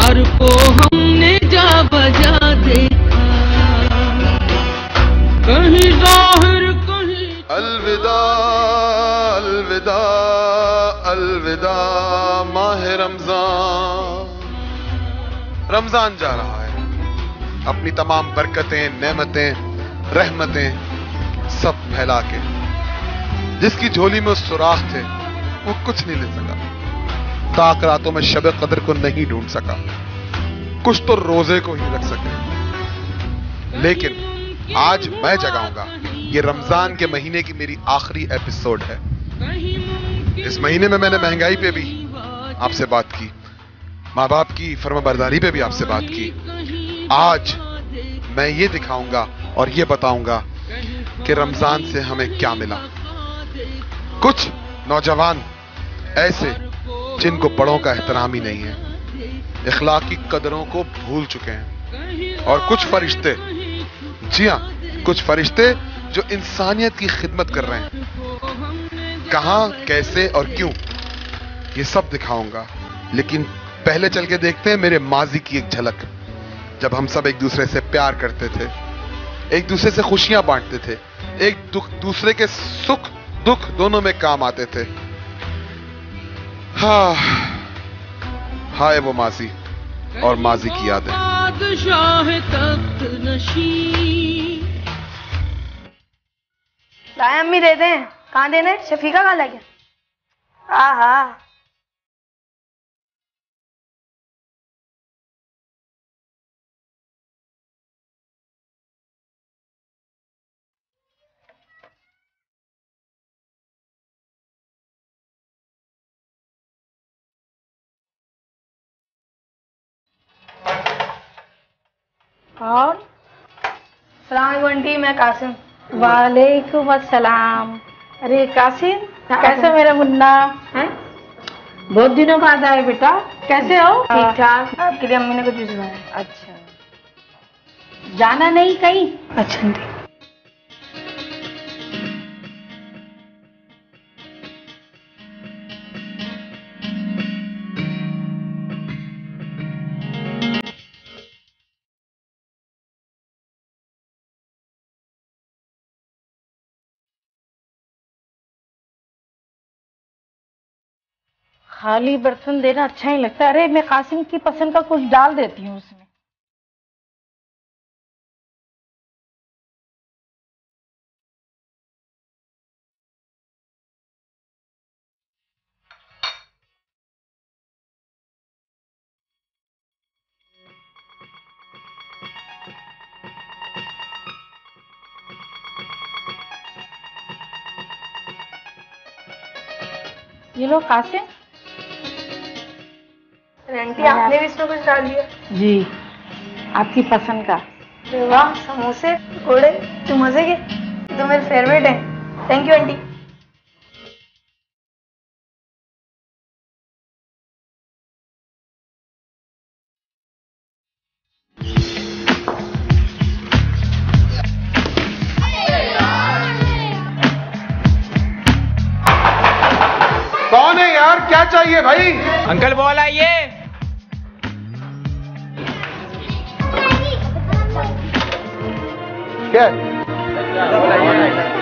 यार को हमने जा बजा देखा, कहीं जाहिर कहीं। अलविदा अलविदा अलविदा माह रमजान। रमजान जा रहा है, अपनी तमाम बरकतें, नेमतें, रहमतें सब फैला के। जिसकी झोली में सुराख थे वो कुछ नहीं ले सका, ताक रातों में शब कदर को नहीं ढूंढ सका, कुछ तो रोजे को ही रख सके। लेकिन आज मैं जगाऊंगा। ये रमजान के महीने की मेरी आखिरी एपिसोड है। इस महीने में मैंने महंगाई पे भी आपसे बात की, माँ बाप की फर्माबरदारी पे भी आपसे बात की। आज मैं ये दिखाऊंगा और ये बताऊंगा कि रमजान से हमें क्या मिला। कुछ नौजवान ऐसे जिनको बड़ों का एहतराम ही नहीं है, इखलाकी कदरों को भूल चुके हैं, और कुछ फरिश्ते, जी हां, कुछ फरिश्ते जो इंसानियत की खिदमत कर रहे हैं। कहां, कैसे और क्यों, ये सब दिखाऊंगा। लेकिन पहले चल के देखते हैं मेरे माजी की एक झलक, जब हम सब एक दूसरे से प्यार करते थे, एक दूसरे से खुशियां बांटते थे, एक दूसरे के सुख दुख दोनों में काम आते थे। हाँ, हाय वो माजी और माजी की यादें। लाए अम्मी, दे दें। कहाँ देने? शफीका कहाँ लगे? आहा, और सलाम आंटी, मैं कासिम। वालेकुम अस्सलाम। अरे कासिम, कैसे मेरा मुन्ना है? बहुत दिनों बाद आए बेटा, कैसे हो? ठीक ठाक। आपके लिए अम्मी ने कुछ भिजवाया। अच्छा, जाना नहीं कहीं? अच्छा आंटी। खाली बर्तन देना अच्छा ही लगता है। अरे मैं कासिम की पसंद का कुछ डाल देती हूँ उसमें। ये लो कासिम। आंटी, आपने भी इसमें कुछ डाल दिया? जी, आपकी पसंद का। अरे वाह, समोसे, पकोड़े, तो मजे के, तो मेरे फेवरेट हैं। Thank you aunty. कौन है यार, क्या चाहिए भाई? अंकल बॉल आइए। क्या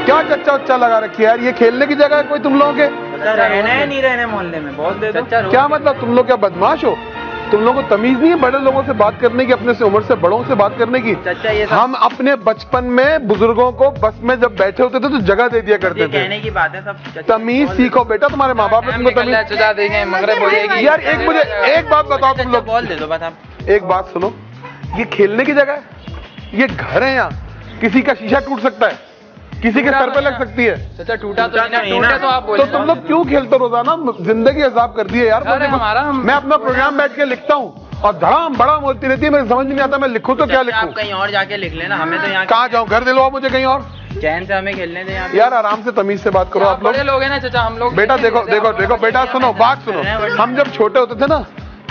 क्या चच्चा उच्चा लगा रखी है यार? ये खेलने की जगह है कोई तुम लोगों के? रहना है नहीं रहने मोहल्ले में, बहुत दे दो। क्या मतलब, तुम लोग क्या बदमाश हो? तुम लोगों को तमीज नहीं है बड़े लोगों से बात करने की, अपने से उम्र से बड़ों से बात करने की? चाचा ये हम अपने बचपन में बुजुर्गों को बस में जब बैठे होते थे तो जगह दे दिया करते थे। कहने की बात है सब। तमीज सीखो बेटा, तुम्हारे माँ बाप ने तुमको तमीज। चुदा देंगे, मगरब हो जाएगी। यार एक मुझे एक बात बताओ तुम लोग। बॉल दे दो बस आप। एक बात सुनो, ये खेलने की जगह है? ये घर है? यहाँ किसी का शीशा टूट सकता है, किसी के सर पे लग सकती है। चाचा टूटा तो टूटा तो आप तो तुम लोग क्यों खेलते हो रोजाना? जिंदगी अजाब कर दी है यार। मैं अपना प्रोग्राम बैठ के लिखता हूँ और धड़ाम बड़ा बोलती रहती है, मेरे समझ नहीं आता मैं लिखूं तो क्या लिखूं। आप कहीं और जाके लिख लेना, हमें तो यहाँ कहाँ जाऊँ? घर दिलवाओ मुझे कहीं और। चैन से हमें खेलने दें यहाँ। यार आराम से तमीज से बात करो आप लोग। बड़े लोग हैं ना चाचा, हम लोग। बेटा देखो देखो देखो बेटा, सुनो बात सुनो। हम जब छोटे होते थे ना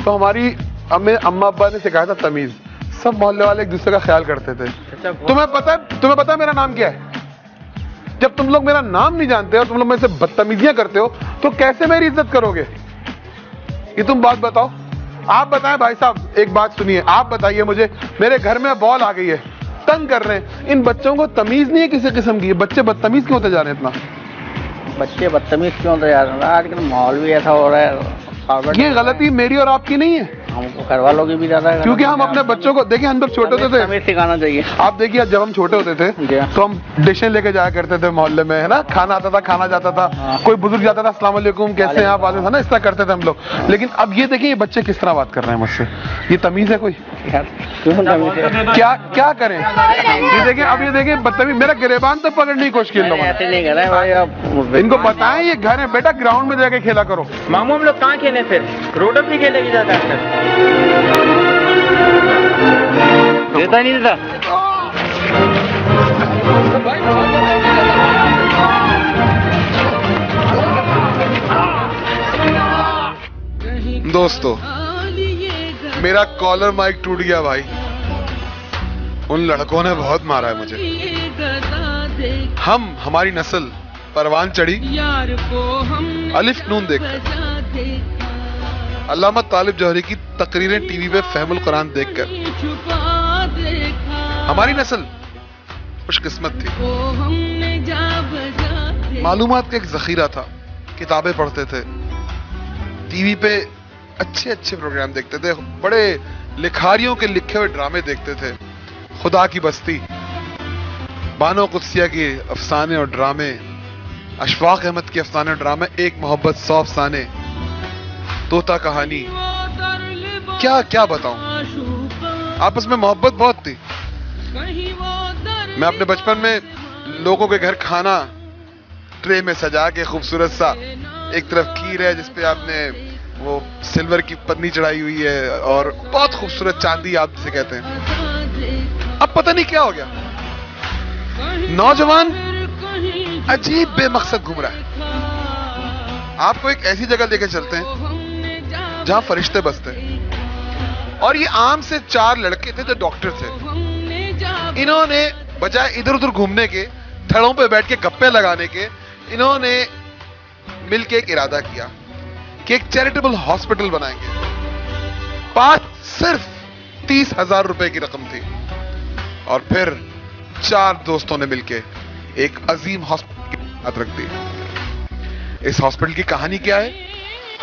तो हमारी अम्मा अब्बा ने सिखाया था तमीज। सब मोहल्ले वाले एक दूसरे का ख्याल करते थे। तुम्हें पता है मेरा नाम क्या है? जब तुम लोग मेरा नाम नहीं जानते हो, तुम लोग मेरे से बदतमीजियां करते हो, तो कैसे मेरी इज्जत करोगे? ये तुम बात बताओ। आप बताएं भाई साहब, एक बात सुनिए, आप बताइए मुझे, मेरे घर में बॉल आ गई है, तंग कर रहे हैं, इन बच्चों को तमीज नहीं है किसी किस्म की, बच्चे बदतमीज क्यों होते जा रहे हैं इतना? बच्चे बदतमीज क्यों होते जा रहे हैं? आजकल माहौल भी ऐसा हो रहा है। ये गलती मेरी और आपकी नहीं है, हमको घर वालों की भी ज्यादा है, क्योंकि हम अपने बच्चों को देखिए, हम जब छोटे होते थे, हमें सिखाना चाहिए। आप देखिए जब हम छोटे होते थे तो हम डिशें लेके जाया करते थे मोहल्ले में, है ना, खाना आता था, खाना जाता था, कोई बुजुर्ग जाता था, अस्सलाम वालेकुम कैसे हैं आप, आते था ना, इस तरह करते थे हम लोग। लेकिन अब ये देखिए ये बच्चे किस तरह बात कर रहे हैं मुझसे, ये तमीज है कोई? क्या क्या करें? ये देखिए, अब ये देखिए बदतमीज, मेरा गिरेबान तक पकड़ने की कोशिश की इन लोगों ने। ऐसे नहीं कर रहे हैं भाई, आप इनको बताएं ये घर है बेटा, ग्राउंड में जाके खेला करो। मामू हम लोग कहाँ खेले फिर? रोड पर खेलेगी ज्यादा देता नहीं देता। दोस्तों, मेरा कॉलर माइक टूट गया भाई, उन लड़कों ने बहुत मारा है मुझे। हमारी नस्ल परवान चढ़ी अलिफ नून देखकर, अल्लामा तालिब जौहरी की तकरीरें टीवी पे फहमुल कुरान देखकर। हमारी नस्ल खुशकिस्मत थी, मालूमात का एक जखीरा था, किताबें पढ़ते थे, टीवी पे अच्छे अच्छे प्रोग्राम देखते थे, बड़े लिखारियों के लिखे हुए ड्रामे देखते थे, खुदा की बस्ती, बानो कुदसिया के अफसाने और ड्रामे, अशफाक अहमद के अफसाने और ड्रामे, एक मोहब्बत 100 अफसाने, तोता कहानी, क्या क्या बताऊं, आपस में मोहब्बत बहुत थी। मैं अपने बचपन में लोगों के घर खाना ट्रे में सजा के खूबसूरत सा, एक तरफ खीर है जिसपे आपने वो सिल्वर की पन्नी चढ़ाई हुई है और बहुत खूबसूरत चांदी आप जिसे कहते हैं। अब पता नहीं क्या हो गया, नौजवान अजीब बेमकसद घूम रहा है। आपको एक ऐसी जगह लेके चलते हैं जहां फरिश्ते बसते हैं, और ये आम से 4 लड़के थे जो डॉक्टर थे। इन्होंने बजाय इधर उधर घूमने के, थड़ों पे बैठ के गप्पे लगाने के, इन्होंने मिलके एक इरादा किया कि एक चैरिटेबल हॉस्पिटल बनाएंगे। बात सिर्फ 30,000 रुपए की रकम थी, और फिर 4 दोस्तों ने मिलके एक अजीम हॉस्पिटल की बात रख दी। इस हॉस्पिटल की कहानी क्या है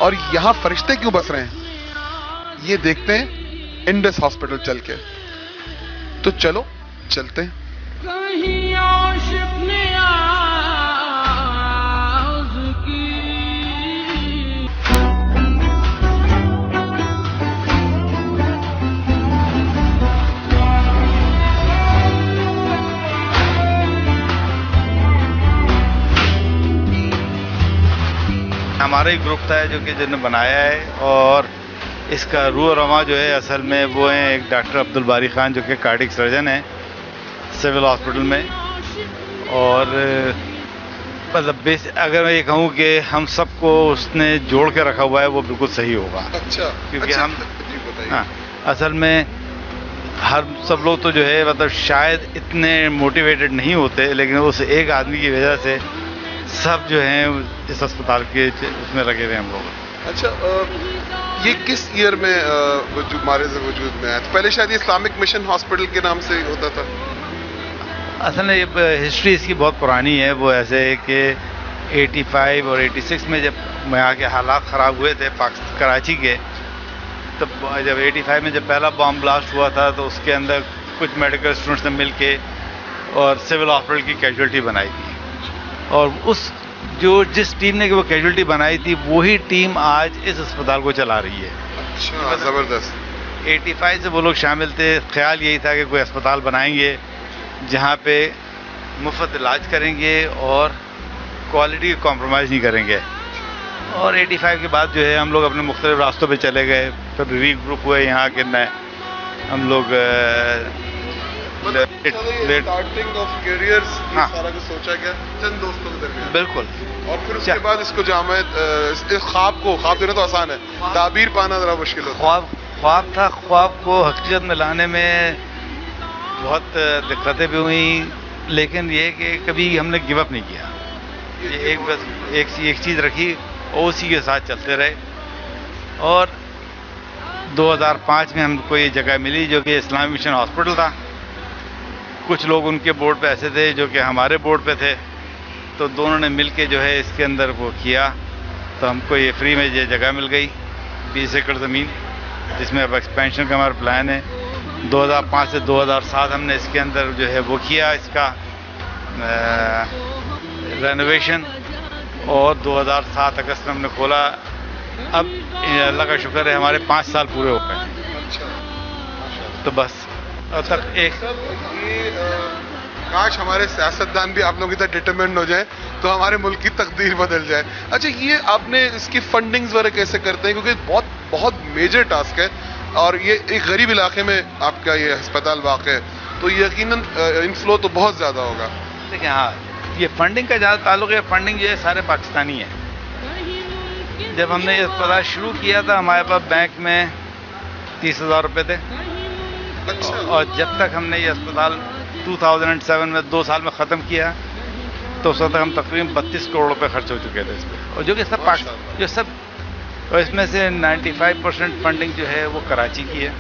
और यहां फरिश्ते क्यों बस रहे हैं, ये देखते हैं इंडस हॉस्पिटल चल के। तो चलो चलते हैं। कहीं आशिक ने आज़ की। हमारा ही ग्रुप था जो कि जिन्होंने बनाया है, और इसका रूह रवा जो है असल में वो है एक डॉक्टर अब्दुल बारी खान जो कि कार्डिक सर्जन है सिविल हॉस्पिटल में। और मतलब अगर मैं ये कहूँ कि हम सबको उसने जोड़ के रखा हुआ है वो बिल्कुल सही होगा। अच्छा, क्योंकि अच्छा, हम बताइए। हाँ, असल में सब लोग तो जो है मतलब शायद इतने मोटिवेटेड नहीं होते, लेकिन उस एक आदमी की वजह से सब जो हैं इस अस्पताल के उसमें लगे हुए हम लोग। अच्छा, ये किस ईयर में हमारे वजूद में आया? तो पहले शायद ये इस्लामिक मिशन हॉस्पिटल के नाम से होता था। असल में ये हिस्ट्री इसकी बहुत पुरानी है। वो ऐसे है कि 85 और 86 में जब यहाँ के हालात ख़राब हुए थे कराची के, तब जब 85 में जब पहला बॉम्ब ब्लास्ट हुआ था तो उसके अंदर कुछ मेडिकल स्टूडेंट्स ने मिल के और सिविल हॉस्पिटल की कैजुअल्टी बनाई थी, और जिस टीम ने वो कैजुअल्टी बनाई थी वही टीम आज इस अस्पताल को चला रही है। अच्छा, जबरदस्त। 85 से वो लोग शामिल थे। ख्याल यही था कि कोई अस्पताल बनाएंगे जहाँ पे मुफ्त इलाज करेंगे और क्वालिटी कॉम्प्रोमाइज़ नहीं करेंगे। और 85 के बाद जो है हम लोग अपने मुख्तलिफ रास्तों पे चले गए, फिर रीग्रुप हुए यहाँ के नए हम लोग स्टार्टिंग ऑफ करियर्स हाँ, सारा कुछ सोचा गया चंद दोस्तों के दरमियान। बिल्कुल। और फिर उसके बाद इसको ख्वाब देना तो आसान है, ताबीर पाना जरा मुश्किल होता है। ख्वाब था, ख्वाब को हकीकत में लाने में बहुत दिक्कतें भी हुई, लेकिन ये कि कभी हमने गिव अप नहीं किया। ये एक चीज़ रखी और उसी के साथ चलते रहे। और 2005 में हमको ये जगह मिली जो कि इस्लामी मिशन हॉस्पिटल था। कुछ लोग उनके बोर्ड पे ऐसे थे जो कि हमारे बोर्ड पे थे, तो दोनों ने मिल के जो है इसके अंदर वो किया, तो हमको ये फ्री में ये जगह मिल गई 20 एकड़ ज़मीन, जिसमें अब एक्सपेंशन का हमारा प्लान है। 2005 से 2007 हमने इसके अंदर जो है वो किया इसका रेनोवेशन, और 2007 अगस्त में हमने खोला। अब अल्लाह का शुक्र है हमारे 5 साल पूरे हो गए। तो बस अब तक एक काश हमारे सियासतदान भी आप लोगों की तरह डिटरमिन्ड हो जाए तो हमारे मुल्क की तकदीर बदल जाए। अच्छा, ये आपने इसकी फंडिंग्स वगैरह कैसे करते हैं, क्योंकि बहुत बहुत मेजर टास्क है और ये एक गरीब इलाके में आपका ये अस्पताल वाक़ है, तो यकीनन इनफ्लो तो बहुत ज़्यादा होगा। देखिए, हाँ, ये फंडिंग का ज़्यादा ताल्लुक है। फंडिंग जो है सारे पाकिस्तानी है। जब हमने ये अस्पताल शुरू किया था हमारे पास बैंक में 30,000 रुपये थे। अच्छा। और जब तक हमने ये अस्पताल 2007 में 2 साल में ख़त्म किया तो उस वक्त हम तकरीबन 32 करोड़ रुपए खर्च हो चुके थे इस पर, और जो कि सब जो सब, और इसमें से 95% फंडिंग जो है वो कराची की है।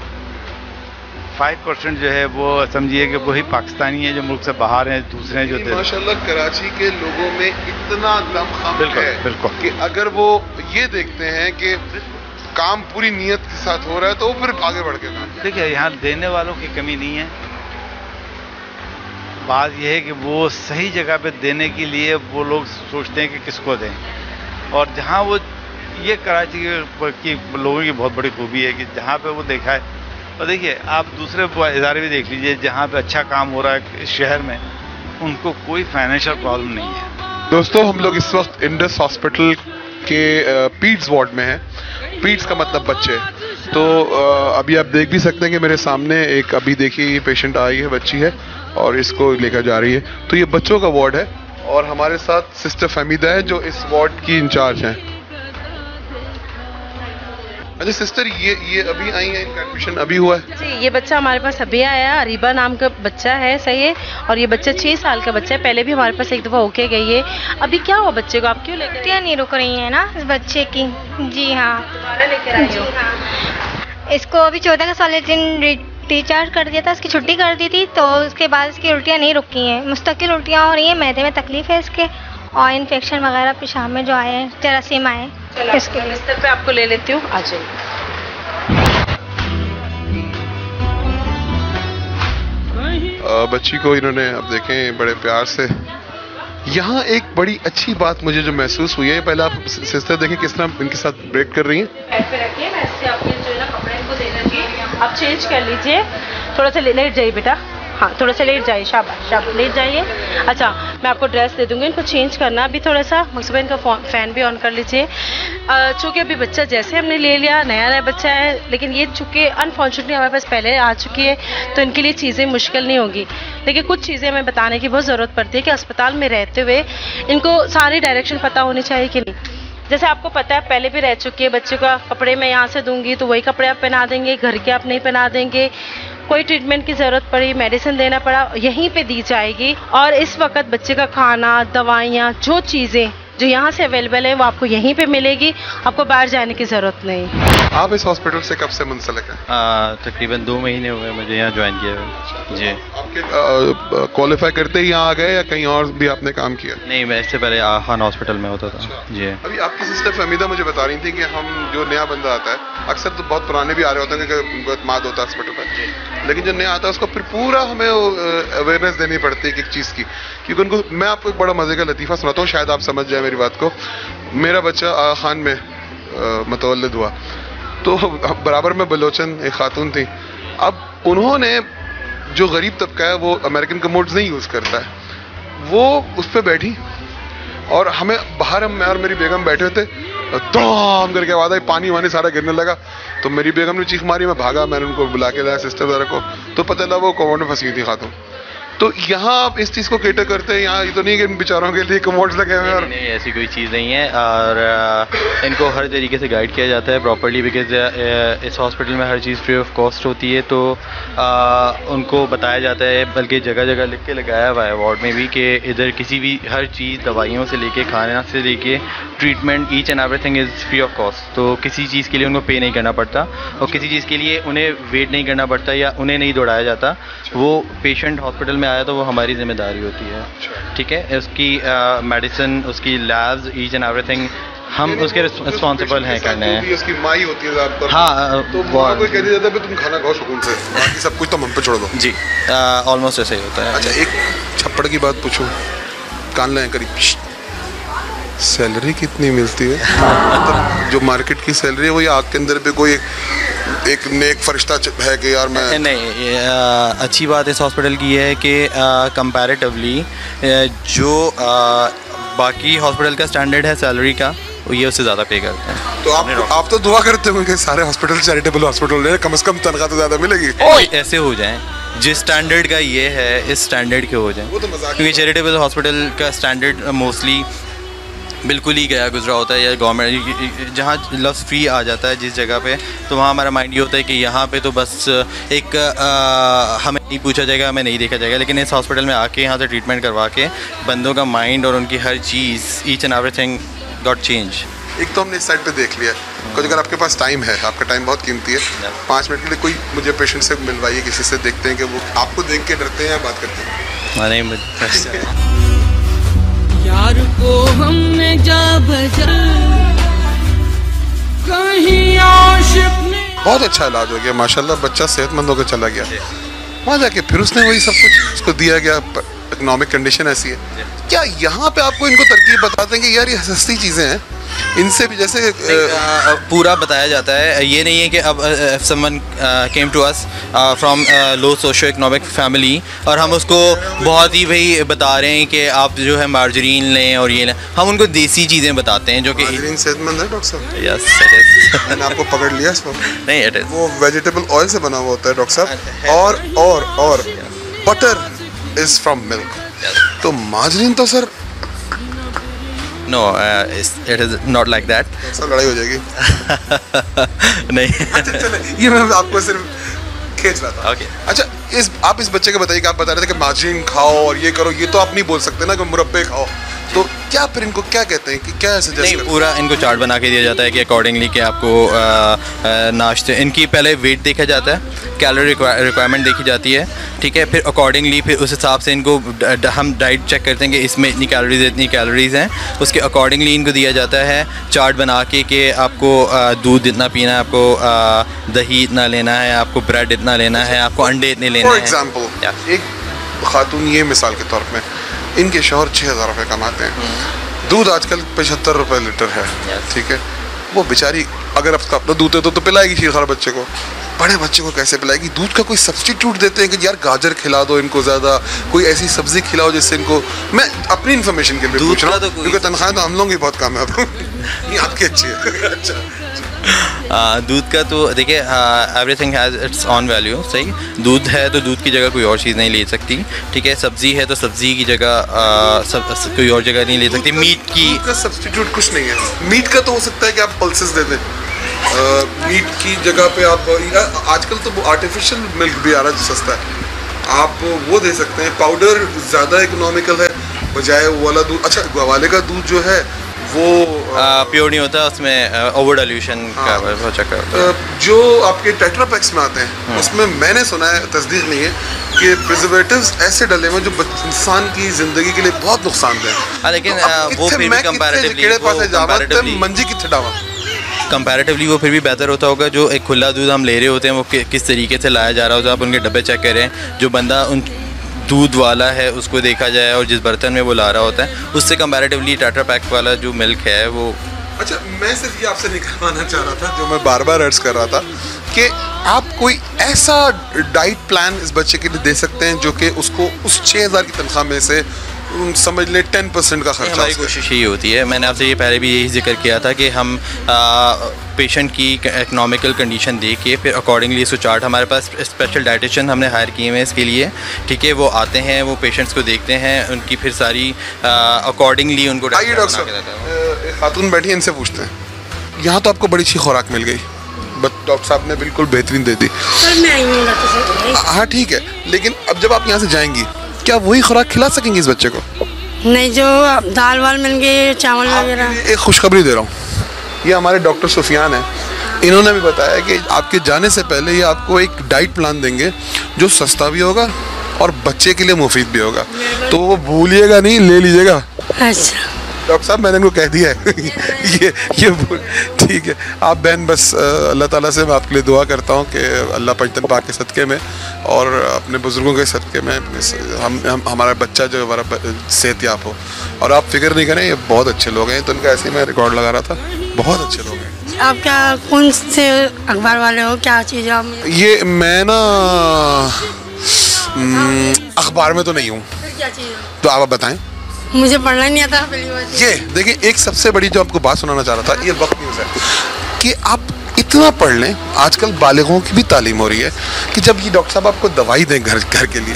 5% जो है वो समझिए कि वही पाकिस्तानी है जो मुल्क से बाहर हैं, दूसरे जो माशाल्लाह कराची के लोगों में इतना दमखम है बिल्कुल कि अगर वो ये देखते हैं कि काम पूरी नीयत के साथ हो रहा है तो वो फिर आगे बढ़ के काम। देखिए, यहाँ देने वालों की कमी नहीं है। बात यह है कि वो सही जगह पे देने के लिए वो लोग सोचते हैं कि किसको दें, और जहाँ वो ये कराची की लोगों की बहुत बड़ी खूबी है कि जहाँ पे वो देखा है, और देखिए आप दूसरे इदारे भी देख लीजिए जहाँ पे अच्छा काम हो रहा है इस शहर में, उनको कोई फाइनेंशियल प्रॉब्लम नहीं है। दोस्तों, हम लोग इस वक्त इंडस हॉस्पिटल के पीड्स वार्ड में हैं। पीड्स का मतलब बच्चे। तो अभी आप देख भी सकते हैं कि मेरे सामने एक अभी देखिए ये पेशेंट आई है, बच्ची है और इसको लेकर जा रही है। तो ये बच्चों का वार्ड है और हमारे साथ सिस्टर फहमीदा है जो इस वार्ड की इंचार्ज हैं। अच्छा सिस्टर, ये अभी आई है, इनका एडमिशन अभी हुआ है? जी, ये बच्चा हमारे पास अभी आया, अरीबा नाम का बच्चा है, सही है। और ये बच्चा 6 साल का बच्चा है, पहले भी हमारे पास एक दफ़ा होके गई है। अभी क्या हुआ बच्चे को, आप क्यों लेकर? छुट्टियाँ नहीं रुक रही हैं ना इस बच्चे की। जी हाँ, लेकर आई हो? इसको अभी 14 का साल दिन डिस्चार्ज कर दिया था, इसकी छुट्टी कर दी थी, तो उसके बाद इसकी उल्टियाँ नहीं रुकी हैं, मुस्तकिल उल्टियाँ हो रही हैं, मैदे में तकलीफ है इसके, और इन्फेक्शन वगैरह पेशाब में जो आए हैं, जरासीम आए इसके लिए। बिस्तर पे आपको ले लेती हूँ, आ जाइए। बच्ची को इन्होंने अब देखें बड़े प्यार से। यहाँ एक बड़ी अच्छी बात मुझे जो महसूस हुई है, पहले आप सिस्टर देखें किस तरह इनके साथ ब्रेक कर रही हैं। बेड पे रखिए, वैसे आपके जो है ना कपड़े इनको दे देंगे, आप चेंज कर लीजिए। थोड़ा सा लेट जाइए बेटा, हाँ थोड़ा सा लेट जाइए, शाबाश शाबाश, लेट जाइए। अच्छा, मैं आपको ड्रेस दे दूंगी, इनको चेंज करना अभी थोड़ा सा। मकसद इनका फ़ैन भी ऑन कर लीजिए। चूँकि अभी बच्चा जैसे हमने ले लिया, नया बच्चा है, लेकिन ये चूँकि अनफॉर्चुनेटली हमारे पास पहले आ चुकी है, तो इनके लिए चीज़ें मुश्किल नहीं होगी। लेकिन कुछ चीज़ें हमें बताने की बहुत ज़रूरत पड़ती है कि अस्पताल में रहते हुए इनको सारी डायरेक्शन पता होनी चाहिए कि नहीं। जैसे आपको पता है पहले भी रह चुकी है, बच्चे का कपड़े मैं यहाँ से दूंगी तो वही कपड़े आप पहना देंगे, घर के आप नहीं पहना देंगे। कोई ट्रीटमेंट की ज़रूरत पड़ी, मेडिसिन देना पड़ा, यहीं पे दी जाएगी। और इस वक्त बच्चे का खाना, दवाइयाँ, जो चीज़ें जो यहाँ से अवेलेबल है वो आपको यहीं पे मिलेगी, आपको बाहर जाने की ज़रूरत नहीं। आप इस हॉस्पिटल से कब से मुंसलिक हैं? तकरीबन 2 महीने हुए मुझे यहाँ ज्वाइन किया हुआ। जी, आपके क्वालिफाई करते ही यहाँ आ गए या कहीं और भी आपने काम किया? नहीं, मैं इससे पहले खान हॉस्पिटल में होता था। जी, अभी आपकी सिस्टर फहमीदा मुझे बता रही थी कि हम जो नया बंदा आता है, अक्सर तो बहुत पुराने भी आ रहे होते हैं क्योंकि उनको एतमाद होता है हॉस्पिटल पर, लेकिन जो नया आता है उसको फिर पूरा हमें अवेयरनेस देनी पड़ती है एक चीज़ की, क्योंकि उनको मैं आपको एक बड़ा मजे का लतीफ़ा सुनाता हूँ, शायद आप समझ जाए मेरी बात को। मेरा बच्चा आगा खान में मतवल्लिद हुआ, तो बराबर में बलोचन एक खातून थी। अब उन्होंने जो गरीब तबका है वो अमेरिकन कमोड्स नहीं यूज़ करता है, वो उस पर बैठी और हमें बाहर, मैं और मेरी बेगम बैठे थे, दाम करके आवाज़ आई, पानी वानी सारा गिरने लगा। तो मेरी बेगम ने चीख मारी, मैं भागा, मैंने उनको बुला के लाया सिस्टर वगैरह को, तो पता लगा वो कोमोड में फंसी थी खातून। तो यहाँ आप इस चीज़ को केटर करते हैं? यहाँ ये तो नहीं कि इन बेचारों के लिए कमोड्स लगे हुए हैं और नहीं, ऐसी कोई चीज़ नहीं है। और इनको हर तरीके से गाइड किया जाता है प्रॉपर्ली, बिकॉज इस हॉस्पिटल में हर चीज़ फ्री ऑफ कॉस्ट होती है। तो उनको बताया जाता है, बल्कि जगह जगह लिख के लगाया हुआ है वार्ड में भी, कि इधर किसी भी हर चीज़, दवाइयों से लेके खाना से लेके treatment, each and everything is free of cost. तो किसी चीज़ के लिए उनको पे नहीं करना पड़ता, और किसी चीज़ के लिए उन्हें वेट नहीं करना पड़ता या उन्हें नहीं दौड़ाया जाता। वो पेशेंट हॉस्पिटल में आया तो वो हमारी जिम्मेदारी होती है, ठीक है। उसकी मेडिसिन, उसकी लैब्स, ईच एंड एवरीथिंग हम उसके रिस्पॉन्सिबल हैं करने हैं। उसकी माई होती है ज़्यादातर। हाँ, तो वहाँ कोई कह दिया जाता है तुम खाना खाओ सुकून से, बाकी सब कुछ तो हम पे छोड़ दो। जी, ऑलमोस्ट ऐसे ही होता है। अच्छा, एक छप्पड़ की बात पूछूं, कान लाएं करीब, सैलरी कितनी मिलती है? मतलब जो मार्केट की सैलरी है वो, या आग के अंदर पे कोई एक नेक फरिश्ता है कि यार मैं नहीं, अच्छी बात इस हॉस्पिटल की है कि कंपैरेटिवली जो बाकी हॉस्पिटल का स्टैंडर्ड है सैलरी का, वो ये उससे ज़्यादा पे करते हैं। तो आप तो दुआ करते हो कि सारे हॉस्पिटल चैरिटेबल हॉस्पिटल है, कम से कम तनख्वाह तो ज़्यादा मिलेगी। ऐसे हो जाएं जिस स्टैंडर्ड का ये है, इस स्टैंडर्ड के हो जाएं, वो तो मजाक, क्योंकि चैरिटेबल हॉस्पिटल का स्टैंडर्ड मोस्टली बिल्कुल ही गया गुजरा होता है, या गवर्नमेंट जहाँ लफ्ज़ फ्री आ जाता है जिस जगह पे, तो वहाँ हमारा माइंड ये होता है कि यहाँ पे तो बस एक हमें नहीं पूछा जाएगा, हमें नहीं देखा जाएगा। लेकिन इस हॉस्पिटल में आके यहाँ से ट्रीटमेंट करवा के बंदों का माइंड और उनकी हर चीज़, each and everything got change. एक तो हमने इस साइड पे देख लिया, कुछ अगर आपके पास टाइम है, आपका टाइम बहुत कीमती है, 5 मिनट के लिए कोई मुझे पेशेंट से मिलवाइए, किसी से, देखते हैं कि वो आपको देख के डरते हैं या बात करते हैं। नहीं, यार को हमने जा बजा, कहीं आशिक ने। बहुत अच्छा इलाज हो गया माशाल्लाह, बच्चा सेहतमंद होकर चला गया। वहाँ जाके फिर उसने वही सब कुछ उसको दिया गया, इकोनॉमिक कंडीशन ऐसी है। क्या यहाँ पे आपको इनको तरकीब बताते हैं कि यार ये सस्ती चीज़ें हैं, इनसे भी जैसे पूरा बताया जाता है। ये नहीं है कि अब someone came to us from low socio economic family और हम उसको बहुत ही भाई बता रहे हैं कि आप जो है मार्जरीन लें और ये लें। हम उनको देसी चीज़ें बताते हैं जो कि सेहतमंद है डॉक्टर साहब। Yes, it is. मैंने आपको पकड़ लिया इसमें। नहीं, इट इज। वो वेजिटेबल ऑयल से बना हुआ होता है डॉक्टर साहब, और बटर इज फ्रॉम मिल्क। तो मार्जरीन तो sir no, it is not like that. सब लड़ाई हो जाएगी। नहीं, अच्छा चले, ये मैं आपको सिर्फ खींच रहा था। ओके। अच्छा, आप इस बच्चे को बताइए कि आप बता रहे थे कि मार्जरीन खाओ और ये करो, ये तो आप नहीं बोल सकते ना कि मुरब्बे खाओ, तो क्या फिर इनको क्या कहते हैं कि क्या सजेस्ट नहीं, पूरा इनको चार्ट बना के दिया जाता है कि अकॉर्डिंगली कि आपको नाश्ते, इनकी पहले वेट देखा जाता है, कैलोरी रिक्वायरमेंट देखी जाती है, ठीक है। फिर अकॉर्डिंगली फिर उस हिसाब से इनको हम डाइट चेक करते हैं कि इसमें इतनी कैलोरीज हैं, उसके अकॉर्डिंगली इनको दिया जाता है चार्ट बना के कि आपको दूध इतना पीना है, आपको दही इतना लेना है, आपको ब्रेड इतना लेना है, आपको अंडे इतने लेने हैं। फॉर एग्जाम्पल, एक खातून, ये मिसाल के तौर पे, इनके शौहर 6,000 रुपये कमाते हैं, दूध आजकल 75 रुपये लीटर है, ठीक है। वो बेचारी अगर आपका अपना दूध है तो पिलाएगी शीर बच्चे को, बड़े बच्चे को कैसे पिलाएगी? दूध का कोई सब्स्टिट्यूट देते हैं कि यार गाजर खिला दो इनको, ज़्यादा कोई ऐसी सब्जी खिलाओ जिससे इनको, मैं अपनी इन्फॉर्मेशन के लिए पूछ रहा हूँ क्योंकि तनख्वाह तो हम लोग ही बहुत कम है ये आपकी अच्छी है। अच्छा, दूध का तो देखिए, everything has its on value. सही, दूध है तो दूध की जगह कोई और चीज़ नहीं ले सकती, ठीक है। सब्ज़ी है तो सब्ज़ी की जगह कोई और जगह नहीं ले सकती। मीट की का सब्स्टिट्यूट कुछ नहीं है। मीट का तो हो सकता है कि आप पल्सेस दे दें, मीट की जगह पे आप, आजकल तो आर्टिफिशियल मिल्क भी आ रहा है सस्ता है, आप वो दे सकते हैं। पाउडर ज़्यादा इकोनॉमिकल है बजाय वो वाला दूध। अच्छा, ग्वाले का दूध जो है वो प्योर नहीं होता, उसमें ओवर डाइल्यूशन का चक्कर होता है। जो आपके टेट्रापैक्स में आते हैं उसमें मैंने सुना है, तस्दीक नहीं है, कि प्रिजर्वेटिव्स ऐसे डले हुए जो इंसान की जिंदगी के लिए बहुत नुकसानदेह है। लेकिन वो फिर भी कंपैरेटिवली वो फिर भी बेहतर होता होगा। जो एक खुला दूध हम ले रहे होते हैं वो किस तरीके से लाया जा रहा होता है, आप उनके डब्बे चेक करें, जो बंदा उन दूध वाला है उसको देखा जाए और जिस बर्तन में वो ला रहा होता है उससे कंपैरेटिवली टेट्रा पैक वाला जो मिल्क है वो। अच्छा, मैं सिर्फ ये आपसे निकलवाना चाह रहा था, जो मैं बार बार अर्ज कर रहा था, कि आप कोई ऐसा डाइट प्लान इस बच्चे के लिए दे सकते हैं जो कि उसको उस 6,000 की तनख्वाह में से समझ ले 10% का खर्चा। हमारी कोशिश यही होती है, मैंने आपसे ये पहले भी यही जिक्र किया था कि हम पेशेंट की इकोनॉमिकल कंडीशन देख के फिर अकॉर्डिंगली इसको चार्ट, हमारे पास स्पेशल डाइटिशियन हमने हायर किए हैं इसके लिए, ठीक है। वो आते हैं, वो पेशेंट्स को देखते हैं, उनकी फिर सारी अकॉर्डिंगली उनको आइए डॉक्टर साहब, खातून बैठी हैं, इनसे पूछते हैं। यहाँ तो आपको बड़ी अच्छी खुराक मिल गई, डॉक्टर साहब ने बिल्कुल बेहतरीन दे दी। हाँ ठीक है, लेकिन अब जब आप यहाँ से जाएंगी क्या वही खुराक खिला सकेंगे इस बच्चे को? नहीं, जो दाल वाल मिल गई, चावल वगैरह। एक खुशखबरी दे रहा हूँ, ये हमारे डॉक्टर सुफियान हैं, इन्होंने भी बताया कि आपके जाने से पहले ये आपको एक डाइट प्लान देंगे जो सस्ता भी होगा और बच्चे के लिए मुफीद भी होगा, तो वो भूलिएगा नहीं, ले लीजिएगा। अच्छा डॉक्टर साहब, मैंने इनको कह दिया है ये ठीक है। आप बहन बस अल्लाह ताला से मैं आपके लिए दुआ करता हूँ कि अल्लाह पंजतन पाक के सदक़े में और अपने बुज़ुर्गों के सदक़े में हमारा बच्चा जो हमारा सेहतयाब हो। और आप फिक्र नहीं करें, ये बहुत अच्छे लोग हैं, तो इनका ऐसे ही मैं रिकॉर्ड लगा रहा था, बहुत अच्छे लोग हैं। आप क्या कौन से अखबार वाले हो, क्या चीज़ आप? ये मैं ना अखबार में तो नहीं हूँ, तो आप बताएं। मुझे पढ़ना नहीं आता। ये देखिए, एक सबसे बड़ी जो आपको बात सुनाना चाह रहा था, ये वक्त न्यूज़ है कि आप इतना पढ़ लें। आजकल बालिगों की भी तालीम हो रही है कि जब ये डॉक्टर साहब आपको दवाई दें घर के लिए,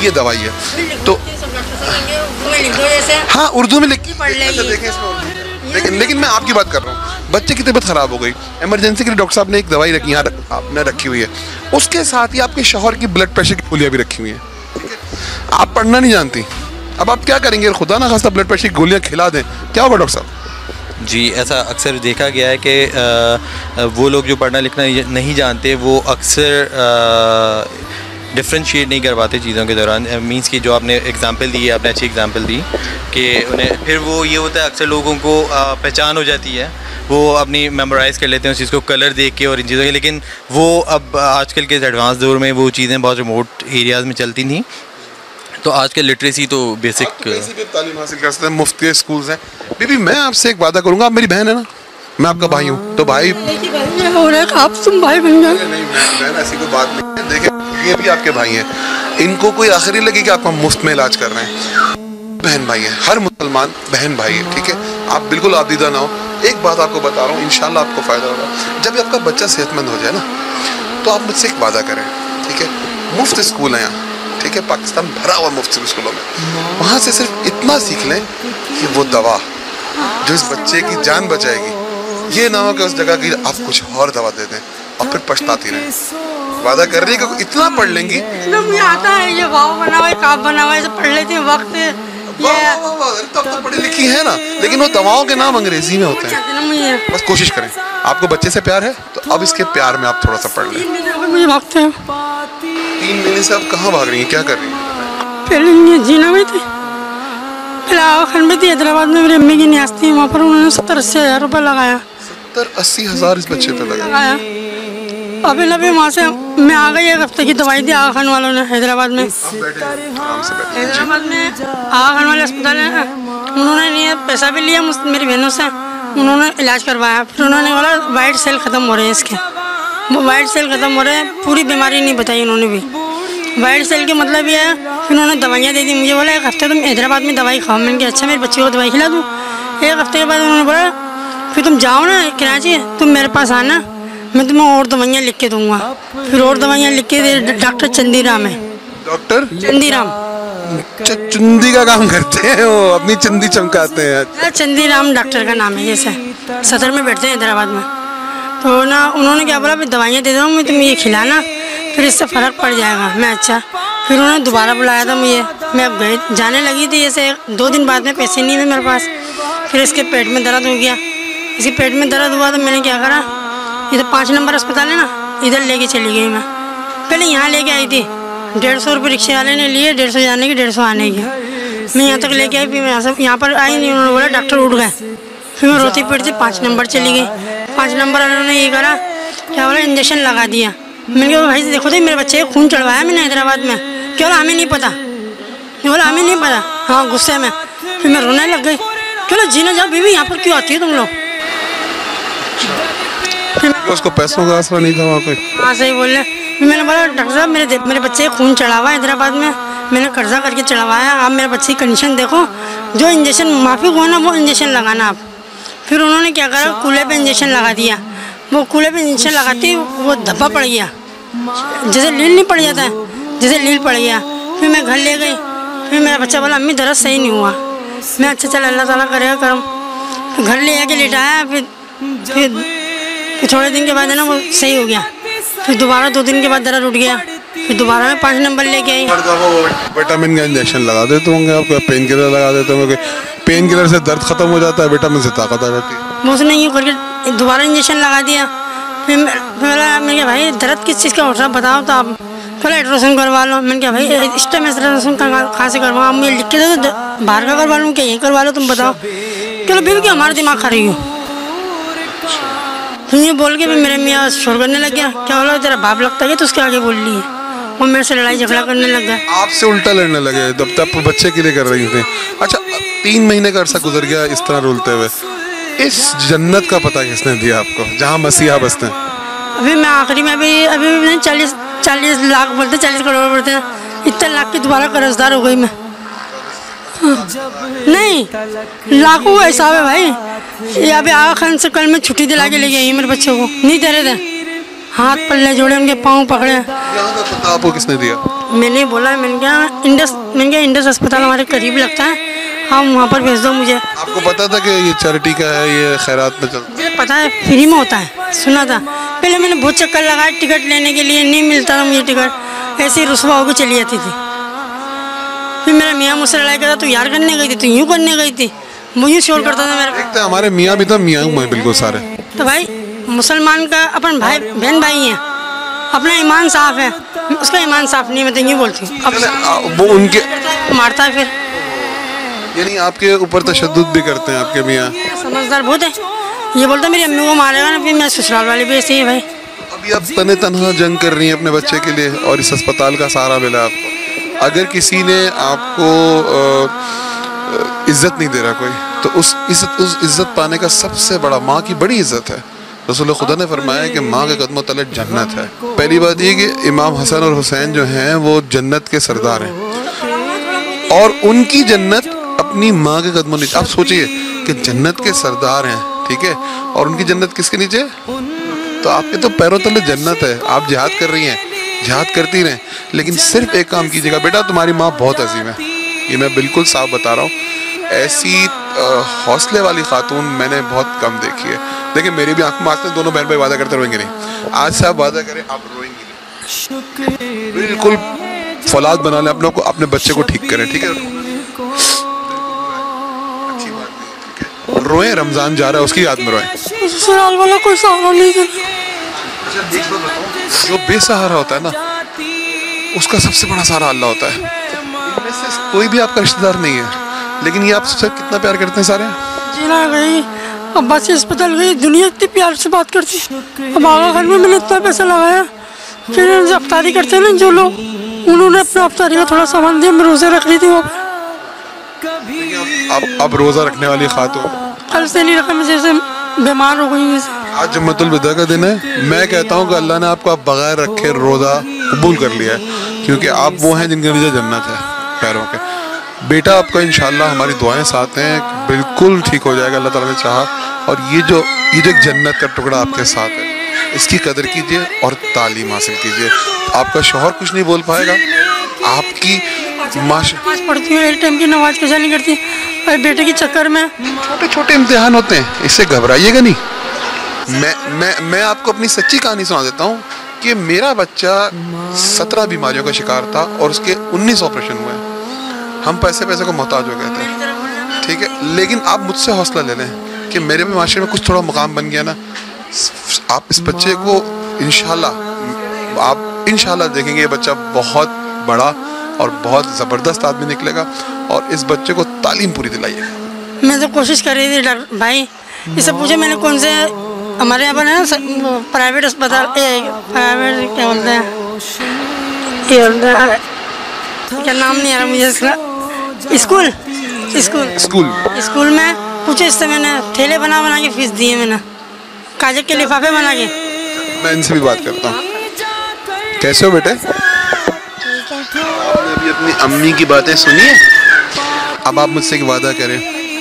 ये दवाई है तो हाँ उर्दू में लिख देखें, लेकिन मैं आपकी बात कर रहा हूँ। बच्चे की तबीयत खराब हो गई, इमरजेंसी के लिए डॉक्टर साहब ने एक दवाई रखी, यहाँ आपने रखी हुई है, उसके साथ ही आपके शौहर की ब्लड प्रेशर की गोलियाँ भी रखी हुई हैं, ठीक है। आप पढ़ना नहीं जानती, अब आप क्या करेंगे? खुदा ना खास्ता ब्लड प्रेशर की गोलियाँ खिला दें, क्या होगा डॉक्टर साहब? जी, ऐसा अक्सर देखा गया है कि वो लोग जो पढ़ना लिखना नहीं जानते वो अक्सर डिफ्रेंशिएट नहीं कर पाते चीज़ों के दौरान। मींस की जो आपने एग्जांपल दी है, आपने अच्छी एग्जांपल दी कि उन्हें फिर वो ये होता है, अक्सर लोगों को पहचान हो जाती है, वो अपनी मेमोराइज़ कर लेते हैं उस चीज़ को कलर देख के और इन चीज़ों के, लेकिन वो अब आजकल के एडवांस दौर में वो चीज़ें बहुत रिमोट एरियाज़ में चलती थी। तो आजकल लिटरेसी तो बेसिक तालीम हासिल कर सकते हैं, मुफ्त स्कूल्स हैं। बीबी, मैं आपसे एक वादा करूंगा, आप मेरी बहन है ना, मैं आपका भाई हूँ, तो भाई आप तुम भाई बन गए। नहीं बहन, ऐसी कोई बात नहीं है। देखिए, ये भी आपके भाई हैं, इनको कोई आखिरी लगे कि आप मुफ्त में इलाज कर रहे हैं। बहन भाई हैं, हर मुसलमान बहन भाई है, ठीक है। आप बिल्कुल आदीदा ना हो। एक बात आपको बता रहा हूँ, इंशाल्लाह आपको फ़ायदा होगा। जब आपका बच्चा सेहतमंद हो जाए ना, तो आप मुझसे एक वादा करें, ठीक है। मुफ्त स्कूल है यहाँ, ठीक है, पाकिस्तान भरा हुआ मुफ्त स्कूलों में, वहाँ से सिर्फ इतना सीख लें कि वो दवा जो इस बच्चे की जान बचाएगी, ये ना हो कि उस जगह की आप कुछ और दवा दे दें और फिर पछताती रहें। वादा कर रही है कि इतना पढ़ लेंगी। मुझे आता है, ये वाव बना हुआ है, काफ बना हुआ है, पढ़ लेती हूँ वक्त। तब तो पढ़ी लिखी है ना, लेकिन वो दवाओं के नाम अंग्रेजी में होते हैं। बस कोशिश करें। आपको बच्चे से प्यार है तो अब इसके प्यार में आप थोड़ा सा पढ़ लें। मुझे वक्त है। 3 महीने से आप कहाँ भाग रही हैं, क्या कर रही हैं? पहले जीना में थे, फिर आखिर में थी हैदराबाद में, मेरी अम्मी की न्यास थी, वहाँ पर उन्होंने 70-80 हज़ार रुपये लगाया। 70-80 हज़ार इस बच्चे पे लगाया। अभी लगे वहाँ से मैं आ गई, 1 हफ्ते की दवाई दी आगा खान वालों ने हैदराबाद में। हैदराबाद में आगा खान वाले अस्पताल है, उन्होंने नहीं पैसा भी लिया मेरी बहनों से, उन्होंने इलाज करवाया। फिर उन्होंने बोला वाइट सेल ख़त्म हो रहे हैं इसके, वो वाइट सेल ख़त्म हो रहे हैं, पूरी बीमारी नहीं बताई उन्होंने भी। वाइट सेल के मतलब ये है। फिर उन्होंने दवाइयाँ दे दी, मुझे बोला 1 हफ्ते तुम हैदराबाद में दवाई खाओ। मैंने कहा अच्छा, मेरे बच्चे को दवाई खिला दूँ। 1 हफ्ते के बाद उन्होंने बोला फिर तुम जाओ ना कराची, तुम मेरे पास आना, मैं तुम्हें और दवाइयाँ लिख के दूँगा। फिर और दवाइयाँ लिख के दे। डॉक्टर चंदीराम है, डॉक्टर चंदीराम। चंदी का काम करते हैं वो, अपनी चंदी चमकाते हैं। चंदीराम डॉक्टर का नाम है, जैसे सदर में बैठते हैं हैदराबाद में। तो ना उन्होंने क्या बोला, दवाइयाँ दे दूँ मैं, तुम ये खिलाना, फिर इससे फ़र्क पड़ जाएगा। मैं अच्छा। फिर उन्होंने दोबारा बुलाया था मुझे, मैं अब गई जाने लगी थी, जैसे 2 दिन बाद में पैसे नहीं थे मेरे पास। फिर इसके पेट में दर्द हो गया, इसके पेट में दर्द हुआ तो मैंने क्या करा, इधर 5 नंबर अस्पताल है ना, इधर लेके चली गई मैं। पहले यहाँ लेके आई थी, 150 रुपये रिक्शे वाले ने लिए, 150 जाने की 150 आने की। मैं यहाँ तक लेके आई, फिर मैं यहाँ पर आई नहीं, उन्होंने बोला डॉक्टर उठ गए। फिर मैं रोती पीटती 5 नंबर चली गई। 5 नंबर वालों ने ये करा, क्या बोला, इंजेक्शन लगा दिया। मैंने कहा भाई देखो तो मेरे बच्चे खून चढ़वाया मैंने हैदराबाद में। क्या बोला हमें नहीं पता, बोला हमें नहीं पता। हाँ, गुस्से में। फिर मैं रोने लग गई। क्या जीना जाओ बीवी, यहाँ पर क्यों आती है तुम लोग? उसको पैसों का आसरा नहीं था वहाँ पे। हाँ सही बोल रहे। मैंने बोला डॉक्टर साहब मेरे बच्चे खून चढ़ा हुआ हैदराबाद में, मैंने कर्जा करके चढ़वाया, आप मेरे बच्चे की कंडीशन देखो, जो इंजेक्शन माफी हो ना वो इंजेक्शन लगाना आप। फिर उन्होंने क्या करा, कूल्हे पे इंजेक्शन लगा दिया। वो कूल्हे पे इंजेक्शन लगाती वो धब्बा पड़ गया, जैसे लील नहीं पड़ जाता है, जैसे लील पड़ गया। फिर मैं घर ले गई, फिर मेरा बच्चा बोला अम्मी दर्द सही नहीं हुआ। मैं अच्छा चल अल्लाह ताला करेगा करम। फिर घर ले आके लेटाया, फिर थोड़े दिन के बाद है ना वो सही हो गया। फिर दोबारा 2 दिन के बाद दर्द उठ गया, फिर दोबारा मैं 5 नंबर लेके आई। विटामिन का इंजेक्शन लगा देते होंगे आपको, पेन किलर लगा देते होंगे, पेन किलर से दर्द खत्म हो जाता है, विटामिन से ताकत आ जाती है। वो उसने यूँ करके दोबारा इंजेक्शन लगा दिया। फिर मैंने कहा भाई दर्द किस चीज़ का उठ रहा बताओ, तो आप बोला अल्ट्रासाउंड करवा लो। मैंने कहा भाई इस टाइम अल्ट्रासाउंड कहाँ से करवाऊँ, आप मुझे लिख के दो, बाहर का करवा लूँ क्या यहीं करवा लो, तुम बताओ। चलो फिर क्या हमारा दिमाग खा रही हो। फिर ये बोल के भी मेरे मियाँ शोर करने लग गया, क्या बोला तेरा बाप लगता है तो उसके आगे बोल ली है। वो मेरे से लड़ाई झगड़ा करने लग गया, आपसे उल्टा लड़ने लगे, तब तक बच्चे के लिए कर रही थी। अच्छा 3 महीने का अरसा गुजर गया इस तरह रुलते हुए। इस जन्नत का पता किसने दिया आपको जहाँ मसीहा बसते हैं? अभी मैं आखिरी में अभी 40 लाख बोलते, 40 करोड़ बोलते हैं, इतने लाख की दोबारा कर्जदार हो गई मैं। नहीं लाखों का हिसाब है भाई। ये अभी आगा खान से कल मैं छुट्टी दिला के लेके आई मेरे बच्चे को, नहीं दे रहे थे, हाथ पल्ले जोड़े, उनके पाँव पकड़े। आपको किसने दिया? मैंने बोला, मैंने क्या इंडस अस्पताल हमारे करीब लगता है, हम वहाँ पर भेज दो मुझे। आपको पता था कि ये चैरिटी का है, ये खैरात में चलता है? मुझे पता है फ्री में होता है, सुना था। पहले मैंने बहुत चक्कर लगाया टिकट लेने के लिए, नहीं मिलता था मुझे टिकट, ऐसे ही रुस्वा होकर चली जाती थी। फिर मेरा मियाँ मुझसे लड़ाई करता, तू यार करने गई थी, तू यूँ करने गई थी, मुझे शोर करता था मेरा। देखते हमारे मियाँ भी तो मियाँ बिल्कुल सारे। तो भाई मुसलमान का अपन भाई बहन भाई हैं, अपना ईमान साफ है, उसका ईमान साफ नहीं, मैं तो यूँ बोलती हूँ। अब वो उनके मारता है फिर, यानी आपके ऊपर तशद्दुद भी करते हैं आपके मियाँ? समझदार बहुत है, ये बोलता मेरी अम्मी को मारेगा ना, फिर मैं ससुराल वाले भी ऐसे ही है भाई। अभी आप तने तनहा जंग कर रही हैं अपने बच्चे के लिए और इस अस्पताल का सहारा मिला आपको। अगर किसी ने आपको इज्जत नहीं दे रहा कोई, तो उस इज्जत पाने का सबसे बड़ा माँ की बड़ी इज्जत है। रसूल खुदा ने फरमाया कि माँ के कदमों तले जन्नत है। पहली बात ये कि इमाम हसन और हुसैन जो हैं वो जन्नत के सरदार हैं और उनकी जन्नत अपनी माँ के कदमों नीचे। आप सोचिए कि जन्नत के सरदार हैं, ठीक है, और उनकी जन्नत किसके नीचे? तो आपके तो पैरों तले जन्नत है। आप जिहाद कर रही हैं, जिहाद करती रहें, लेकिन सिर्फ एक काम कीजिएगा, बेटा तुम्हारी माँ बहुत अजीम है, ये मैं बिल्कुल साफ बता रहा हूँ। ऐसी हौसले वाली खातून मैंने बहुत कम देखी है। देखिए मेरी भी आंखों में आंखें, दोनों बहन भाई वादा करते रोएंगे नहीं। आज से आप वादा करें आप रोएंगे नहीं, बिल्कुल फौलाद बना लें अपनों को, अपने बच्चे को ठीक करें, ठीक है? अच्छी बात है, रोएं, रमजान जा रहा है उसकी याद में रोएं। ससुराल वाला कोई सहारा नहीं देता। जो बेसहारा होता है ना, उसका सबसे बड़ा सहारा अल्लाह होता है। इनमें से कोई भी आपका रिश्तेदार नहीं है, लेकिन ये आपसे कितना प्यार करते हैं सारे। जीना गई अब्बा से अस्पताल गई, दुनिया इतनी प्यार से बात करती। अब आगा घर में मैंने इतना पैसा लगाया, फिर अफ्तारी करते हैं ना जो लोग, उन्होंने अपना अफ्तारी का थोड़ा सामान दिया, मैं रोज़े रख रही थी वहाँ पर। अब रोज़ा रखने वाली खातून कल से नहीं रखा, मैं जैसे बीमार हो गई। आज जुम्मतुल विदा का दिन है। मैं कहता हूँ कि अल्लाह ने आपको बगैर रखे रोज़ा कबूल कर लिया है, क्योंकि आप वो हैं जिनके नीचे जन्नत है पैरों के। बेटा आपका इंशाल्लाह हमारी दुआएं साथ हैं, बिल्कुल ठीक हो जाएगा अल्लाह ताला ने चाहा। और ये जो एक जन्नत का टुकड़ा आपके साथ है, इसकी कदर कीजिए और तालीम हासिल कीजिए। आपका शौहर कुछ नहीं बोल पाएगा, आपकी नमाज पढ़ती हूँ, एक टाइम की नमाज कैसा नहीं करती, और बेटे के चक्कर में छोटे छोटे इम्तिहान होते हैं, इससे घबराइएगा नहीं। मैं आपको अपनी सच्ची कहानी सुना देता हूँ कि मेरा बच्चा 17 बीमारियों का शिकार था और उसके 19 ऑपरेशन हुए। हम पैसे को मोहताज हो गए थे, ठीक है, लेकिन आप मुझसे हौसला ले लें कि मेरे भी माशरे में कुछ थोड़ा मुकाम बन गया ना। आप इस बच्चे को इंशाल्लाह देखेंगे, ये बच्चा बहुत बड़ा और बहुत ज़बरदस्त आदमी निकलेगा। और इस बच्चे को तालीम पूरी दिलाइए। मैं तो कोशिश कर रही थी डॉक्टर भाई, इससे पूछे मैंने कौन से हमारे यहाँ पर है ना प्राइवेट अस्पताल, प्राइवेट क्या बोलते हैं, क्या नाम नहीं आ रहा मुझे इसका, स्कूल में पूछे, इससे मैंने थैले बना के फीस दिए, मैंने कागज के लिफाफे बना के। मैं इनसे भी बात करता हूँ। कैसे हो बेटे? ठीक हैं। आपने अभी अपनी अम्मी की बातें सुनी है। अब आप मुझसे एक वादा करें,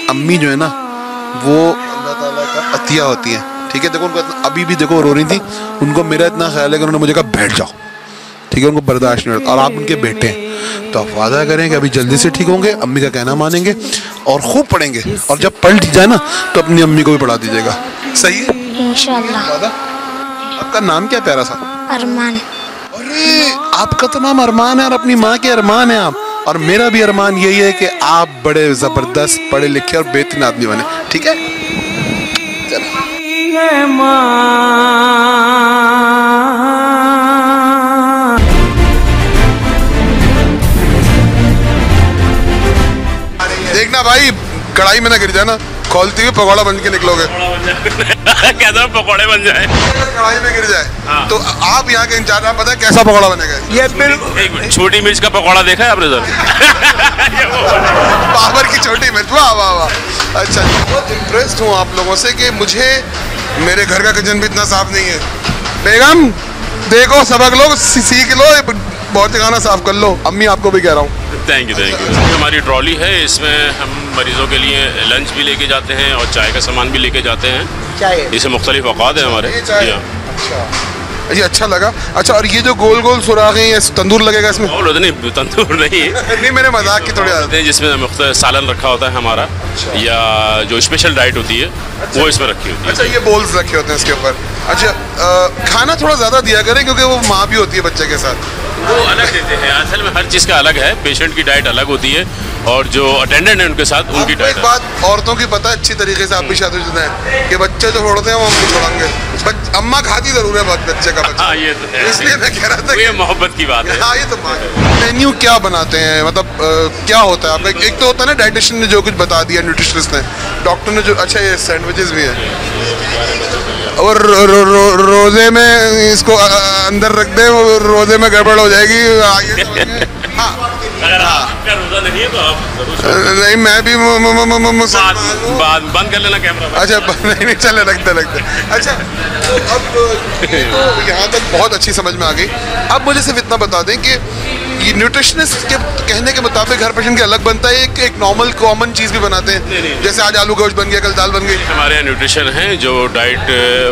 अम्मी जो है ना वो अल्लाह ताला का अतिया होती है, ठीक है। देखो उनको अभी भी देखो रो रही थी, उनको मेरा इतना ख्याल है कि उन्होंने मुझे कहा बैठ जाओ, ठीक है, उनको बर्दाश्त नहीं होता। और आप उनके बेटे हैं तो आप वादा करें कि अभी जल्दी से ठीक होंगे, अम्मी का कहना मानेंगे और खूब पढ़ेंगे, और जब पढ़ जाए ना तो अपनी अम्मी को भी पढ़ा दीजिएगा, सही है? इंशाल्लाह। वादा? आपका नाम क्या प्यारा सा? अरमान। अरे आपका तो नाम अरमान है और अपनी माँ के अरमान है आप, और मेरा भी अरमान यही है कि आप बड़े जबरदस्त पढ़े लिखे और बेहतरीन आदमी बने, ठीक है? चलो। देखना भाई कढ़ाई में ना गिर जाना, खोलती हुई पकौड़ा बन के निकलोगे। कैसा पकौड़े बन जाए? कढ़ाई में गिर जाए तो आप यहाँ के इंचार्ज, आप पता है कैसा पकौड़ा बनेगा? ये बिल्कुल छोटी मिर्च का पकौड़ा देखा है आपने सर? बाबर की छोटी मिर्च, वाह वाह वाह। अच्छा, बहुत इम्प्रेस्ड हूँ आप लोगों से कि मुझे मेरे घर का किचन भी इतना साफ नहीं है। बेगम देखो, सबक लो, सीख लो, बहुत खाना साफ कर लो। अम्मी आपको भी कह रहा हूँ। Thank you thank you. हमारी ट्रॉली है, इसमें हम मरीजों के लिए लंच भी लेके जाते हैं और चाय का सामान भी लेके जाते हैं। इसे मुख्तलिफ औकात है हमारे। ये अच्छा लगा। अच्छा, और ये जो गोल गोल सुराख हैं, ये तंदूर लगेगा इसमें? नहीं, तंदूर नहीं है। नहीं, मेरे मजाक की थोड़ी आदत है। जिसमें मुख्तलिफ सालन रखा होता है हमारा, या जो स्पेशल डाइट होती है वो इसमें रखी होती है। अच्छा, ये बोल्स रखे होते हैं इसके ऊपर। अच्छा, खाना थोड़ा ज़्यादा दिया करें क्योंकि वो माँ भी होती है बच्चे के साथ। वो अलग देते हैं, असल में हर चीज़ का अलग है। पेशेंट की डाइट अलग होती है और जो अटेंडेंट है उनके साथ उनकी डाइट। एक बात औरतों की पता है अच्छी तरीके से, आप भी शादीशुदा हैं, कि बच्चे जो छोड़ते हैं वो हम नहीं छोड़ेंगे। अम्मा खाती जरूर है बच्चे का बच्चा। हाँ, ये तो है। इसलिए मैं कह रहा था ये मोहब्बत की बात है। हाँ, ये तो मेन्यू क्या बनाते हैं, मतलब क्या होता है आपका? एक तो होता है ना डाइटिशियन ने जो कुछ बता दिया, न्यूट्रिशनिस्ट ने, डॉक्टर ने जो। अच्छा, ये सैंडविचेस भी है, और रोजे में इसको अंदर रख दे, रोजे में गड़बड़ हो जाएगी। अगर आपका रोजा नहीं है तो आप नहीं, मैं भी बंद कर लेना कैमरा। अच्छा, नहीं चले, लगते। अच्छा, तो अब यहाँ तक बहुत अच्छी समझ में आ गई। अब मुझे सिर्फ इतना बता दें कि ये न्यूट्रिशनिस्ट के कहने के मुताबिक हर पेशेंट के अलग बनता है, एक नॉर्मल कॉमन चीज़ भी बनाते हैं, जैसे आज आलू गोश्त बन गया, कल दाल बन गई। हमारे यहाँ न्यूट्रिशन है जो डाइट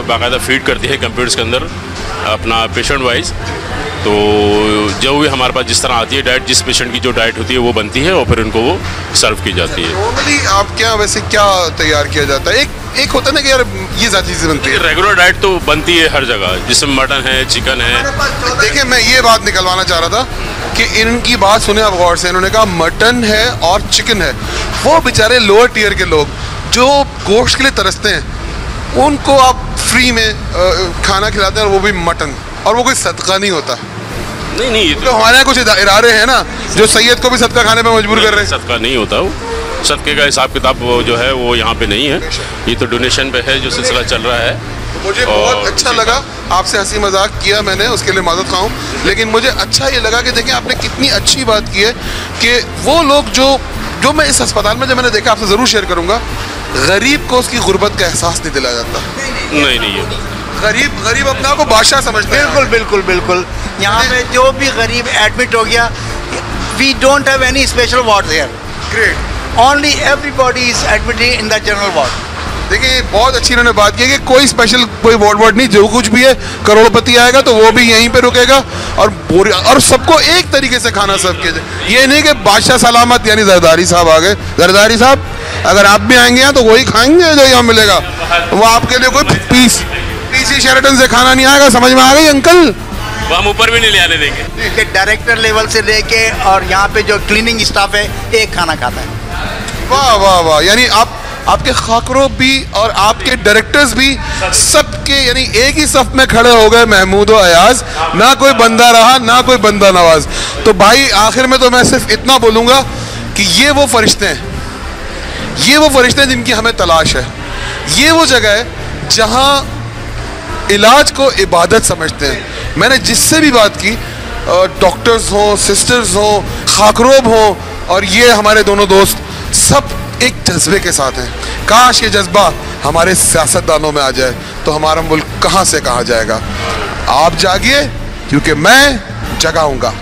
बाकायदा फीड करती है कंप्यूटर्स के अंदर अपना पेशेंट वाइज। तो जो भी हमारे पास जिस तरह आती है डाइट, जिस पेशेंट की जो डाइट होती है वो बनती है और फिर उनको वो सर्व की जाती है। नॉर्मली आप क्या वैसे क्या तैयार किया जाता है? एक होता है ना कि यार ये ज़्यादा चीज़ें बनती है। रेगुलर डाइट तो बनती है हर जगह, जिसमें मटन है, चिकन है। देखिए, मैं ये बात निकलवाना चाह रहा था कि इनकी बात सुने आप गौर से। इन्होंने कहा मटन है और चिकन है। वो बेचारे लोअर टियर के लोग जो गोश्त के लिए तरसते हैं, उनको आप फ्री में खाना खिलाते हैं, और वो भी मटन, और वो कोई सदका नहीं होता। नहीं, तो हमारे यहाँ कुछ इरादे हैं ना जो सैयद को भी सदका खाने पे मजबूर कर रहे हैं। सदका नहीं होता, वो सदके का हिसाब किताब जो है वो यहाँ पे नहीं है। ये तो डोनेशन पे है जो सिलसिला चल रहा है। मुझे बहुत अच्छा लगा, आपसे हंसी मजाक किया मैंने, उसके लिए माजरत खाऊं, लेकिन मुझे अच्छा ये लगा कि देखिए आपने कितनी अच्छी बात की है कि वो लोग जो मैं इस अस्पताल में जब मैंने देखा, आपसे ज़रूर शेयर करूँगा, गरीब को उसकी गुर्बत का एहसास नहीं दिलाया जाता। नहीं, गरीब अपने आप को बादशाह समझते हैं। बिल्कुल। यहाँ पे जो भी गरीब एडमिट हो गया, we don't have any special ward here. Great. Only everybody is admitted in the general ward. देखिए, बहुत अच्छी इन्होंने बात की है कि कोई स्पेशल कोई वार्ड नहीं, जो कुछ भी है करोड़पति आएगा तो वो भी यहीं पे रुकेगा, और सबको एक तरीके से खाना सर्व किया जाए। ये नहीं कि बादशाह सलामत यानी जरदारी साहब आ गए, जरदारी साहब अगर आप भी आएंगे यहाँ तो वही खाएंगे जो यहाँ मिलेगा, वो आपके लिए कोई पीसी शेरटन से खाना नहीं आएगा। समझ में आ गई अंकल? वो हम ऊपर भी नहीं ले आने देंगे। कि डायरेक्टर लेवल से लेके और यहाँ पे जो क्लीनिंग स्टाफ है एक खाना खाता है। वाह वाह वाह, यानी आपके खाकरों भी और आपके डायरेक्टर्स भी सबके यानी एक ही सफ में खड़े हो गए, महमूद और अयाज। ना कोई बंदा रहा, ना कोई बंदा नवाज। तो भाई आखिर में तो मैं सिर्फ इतना बोलूँगा कि ये वो फरिश्ते हैं जिनकी हमें तलाश है। ये वो जगह है जहाँ इलाज को इबादत समझते हैं। मैंने जिससे भी बात की, डॉक्टर्स हों, सिस्टर्स हों, खाकरोब हों, और ये हमारे दोनों दोस्त, सब एक जज्बे के साथ हैं। काश ये जज्बा हमारे सियासतदानों में आ जाए तो हमारा मुल्क कहाँ से कहाँ जाएगा। आप जागिए, क्योंकि मैं जगाऊंगा।